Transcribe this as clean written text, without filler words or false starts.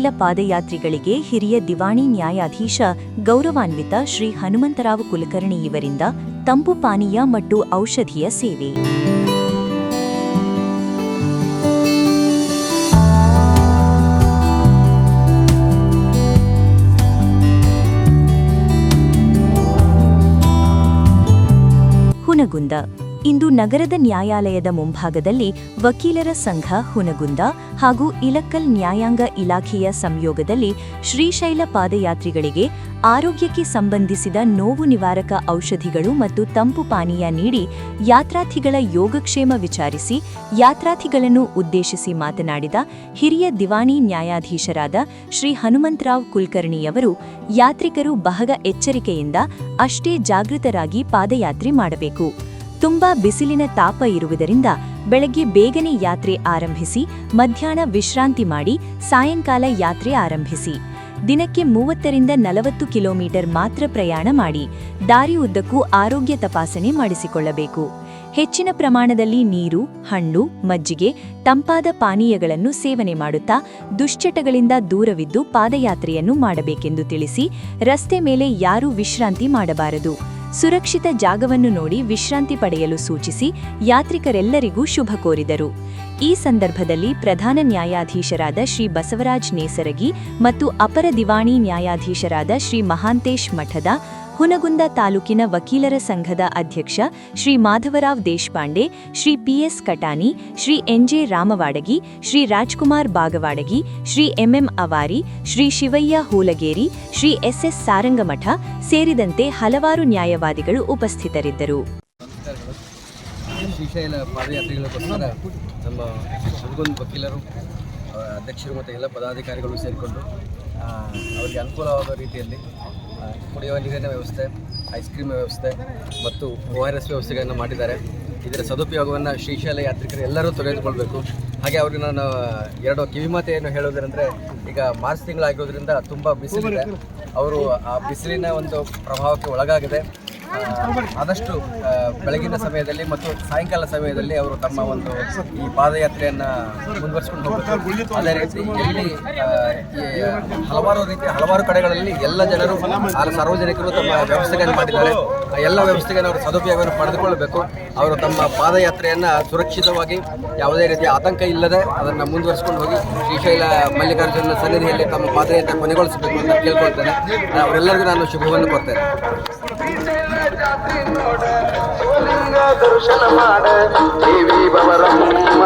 ಶ್ರೀಶೈಲ ಪಾದಯಾತ್ರಿಗಳಿಗೆ ಹಿರಿಯ ದಿವಾಣಿ ನ್ಯಾಯಾಧೀಶ ಗೌರವಾನ್ವಿತ ಶ್ರೀ ಹನುಮಂತರಾವ್ ಕುಲಕರ್ಣಿ ಇವರಿಂದ ತಂಪು ಪಾನೀಯ ಮತ್ತು ಔಷಧಿಯ ಸೇವೆ. ಹುನಗುಂದ. ಇಂದು ನಗರದ ನ್ಯಾಯಾಲಯದ ಮುಂಭಾಗದಲ್ಲಿ ವಕೀಲರ ಸಂಘ ಹುನಗುಂದ ಹಾಗೂ ಇಲಕ್ಕಲ್ ನ್ಯಾಯಾಂಗ ಇಲಾಖೆಯ ಸಂಯೋಗದಲ್ಲಿ ಶ್ರೀಶೈಲ ಪಾದಯಾತ್ರಿಗಳಿಗೆ ಆರೋಗ್ಯಕ್ಕೆ ಸಂಬಂಧಿಸಿದ ನೋವು ನಿವಾರಕ ಔಷಧಿಗಳು ಮತ್ತು ತಂಪು ಪಾನೀಯ ನೀಡಿ ಯಾತ್ರಾರ್ಥಿಗಳ ಯೋಗಕ್ಷೇಮ ವಿಚಾರಿಸಿ ಯಾತ್ರಾರ್ಥಿಗಳನ್ನು ಉದ್ದೇಶಿಸಿ ಮಾತನಾಡಿದ ಹಿರಿಯ ದಿವಾಣಿ ನ್ಯಾಯಾಧೀಶರಾದ ಶ್ರೀ ಹನುಮಂತರಾವ್ ಕುಲಕರ್ಣಿಯವರು ಯಾತ್ರಿಕರು ಬಹಳ ಎಚ್ಚರಿಕೆಯಿಂದ ಅಷ್ಟೇ ಜಾಗೃತರಾಗಿ ಪಾದಯಾತ್ರೆ ಮಾಡಬೇಕು. ತುಂಬಾ ಬಿಸಿಲಿನ ತಾಪ ಇರುವುದರಿಂದ ಬೆಳಗ್ಗೆ ಬೇಗನೆ ಯಾತ್ರೆ ಆರಂಭಿಸಿ ಮಧ್ಯಾಹ್ನ ವಿಶ್ರಾಂತಿ ಮಾಡಿ ಸಾಯಂಕಾಲ ಯಾತ್ರೆ ಆರಂಭಿಸಿ. ದಿನಕ್ಕೆ 30ರಿಂದ 40 ಕಿಲೋಮೀಟರ್ ಮಾತ್ರ ಪ್ರಯಾಣ ಮಾಡಿ ದಾರಿ ಉದ್ದಕ್ಕೂ ಆರೋಗ್ಯ ತಪಾಸಣೆ ಮಾಡಿಸಿಕೊಳ್ಳಬೇಕು. ಹೆಚ್ಚಿನ ಪ್ರಮಾಣದಲ್ಲಿ ನೀರು, ಹಣ್ಣು, ಮಜ್ಜಿಗೆ, ತಂಪಾದ ಪಾನೀಯಗಳನ್ನು ಸೇವನೆ ಮಾಡುತ್ತಾ ದುಶ್ಚಟಗಳಿಂದ ದೂರವಿದ್ದು ಪಾದಯಾತ್ರೆಯನ್ನು ಮಾಡಬೇಕೆಂದು ತಿಳಿಸಿ ರಸ್ತೆ ಮೇಲೆ ಯಾರೂ ವಿಶ್ರಾಂತಿ ಮಾಡಬಾರದು. ಸುರಕ್ಷಿತ ಜಾಗವನ್ನು ನೋಡಿ ವಿಶ್ರಾಂತಿ ಪಡೆಯಲು ಸೂಚಿಸಿ ಯಾತ್ರಿಕರೆಲ್ಲರಿಗೂ ಶುಭ ಕೋರಿದರು. ಈ ಸಂದರ್ಭದಲ್ಲಿ ಪ್ರಧಾನ ನ್ಯಾಯಾಧೀಶರಾದ ಶ್ರೀ ಬಸವರಾಜ್ ನೇಸರಗಿ ಮತ್ತು ಅಪರ ದಿವಾಣಿ ನ್ಯಾಯಾಧೀಶರಾದ ಶ್ರೀ ಮಹಾಂತೇಶ್ ಮಠದ, ಹುನಗುಂದ ತಾಲೂಕಿನ ವಕೀಲರ ಸಂಘದ ಅಧ್ಯಕ್ಷ Shri Madhavrao Deshpande, Shri PS Katani, Shri NJ Ramawadagi, Shri Rajkumar Bagawadagi, Shri MM Awari, Shri Shivayya Hulageri, Shri SS Sarangamath ಸೇರಿದಂತೆ ಹಲವಾರು ನ್ಯಾಯವಾದಿಗಳು ಉಪಸ್ಥಿತರಿದ್ದರು. ಶ್ರೀಶೈಲ ಪಾದಯಾತ್ರಿಗಳಿಗೋಸ್ಕರ ನಮ್ಮ ಹುನಗುಂದ ವಕೀಲರು, ಅಧ್ಯಕ್ಷರು ಮತ್ತು ಎಲ್ಲ ಪದಾಧಿಕಾರಿಗಳು ಸೇರಿಕೊಂಡು ಅವರಿಗೆ ಅನುಕೂಲವಾದ ರೀತಿಯಲ್ಲಿ ಕುಡಿಯುವ ನೀರಿನ ವ್ಯವಸ್ಥೆ, ಐಸ್ ಕ್ರೀಮ್ ವ್ಯವಸ್ಥೆ ಮತ್ತು ORS ವ್ಯವಸ್ಥೆಗಳನ್ನು ಮಾಡಿದ್ದಾರೆ. ಇದರ ಸದುಪಯೋಗವನ್ನು ಶ್ರೀಶೈಲ ಯಾತ್ರಿಕರು ಎಲ್ಲರೂ ತೆಗೆದುಕೊಳ್ಬೇಕು. ಹಾಗೆ ಅವರಿಗೆ ನಾನು ಎರಡು ಕಿವಿಮಾತೆಯನ್ನು ಹೇಳೋದೇನೆಂದರೆ, ಈಗ ಮಾರ್ಚ್ ತಿಂಗಳಾಗಿರೋದ್ರಿಂದ ತುಂಬ ಬಿಸಿಲಿದೆ. ಅವರು ಆ ಬಿಸಿಲಿನ ಒಂದು ಪ್ರಭಾವಕ್ಕೆ ಒಳಗಾಗಿದೆ. ಆದಷ್ಟು ಬೆಳಗಿನ ಸಮಯದಲ್ಲಿ ಮತ್ತು ಸಾಯಂಕಾಲ ಸಮಯದಲ್ಲಿ ಅವರು ತಮ್ಮ ಒಂದು ಈ ಪಾದಯಾತ್ರೆಯನ್ನು ಮುಂದುವರಿಸಿಕೊಂಡು ಹೋಗಬೇಕು. ಅದೇ ರೀತಿ ಎಲ್ಲಿ ಹಲವಾರು ಕಡೆಗಳಲ್ಲಿ ಎಲ್ಲ ಜನರು ಸಾರ್ವಜನಿಕರು ತಮ್ಮ ವ್ಯವಸ್ಥೆಗಳನ್ನು ಮಾಡಿದ್ದಾರೆ. ಆ ಎಲ್ಲ ವ್ಯವಸ್ಥೆಗಳನ್ನು ಅವರು ಸದುಪಯೋಗವನ್ನು ಪಡೆದುಕೊಳ್ಳಬೇಕು. ಅವರು ತಮ್ಮ ಪಾದಯಾತ್ರೆಯನ್ನು ಸುರಕ್ಷಿತವಾಗಿ ಯಾವುದೇ ರೀತಿಯ ಆತಂಕ ಇಲ್ಲದೆ ಅದನ್ನು ಮುಂದುವರಿಸಿಕೊಂಡು ಹೋಗಿ ಶ್ರೀಶೈಲ ಮಲ್ಲಿಕಾರ್ಜುನ ಸನ್ನಿಧಿಯಲ್ಲಿ ತಮ್ಮ ಪಾದಯಾತ್ರೆ ಕೊನೆಗೊಳಿಸಬೇಕು ಅಂತ ಕೇಳ್ಕೊಳ್ತೇನೆ. ಅವರೆಲ್ಲರಿಗೂ ನಾನು ಶುಭವನ್ನು ಕೊಡ್ತೇನೆ. ದರ್ಶನ ಮಾಡ ದೇವಿ ಬವರಮ್ಮ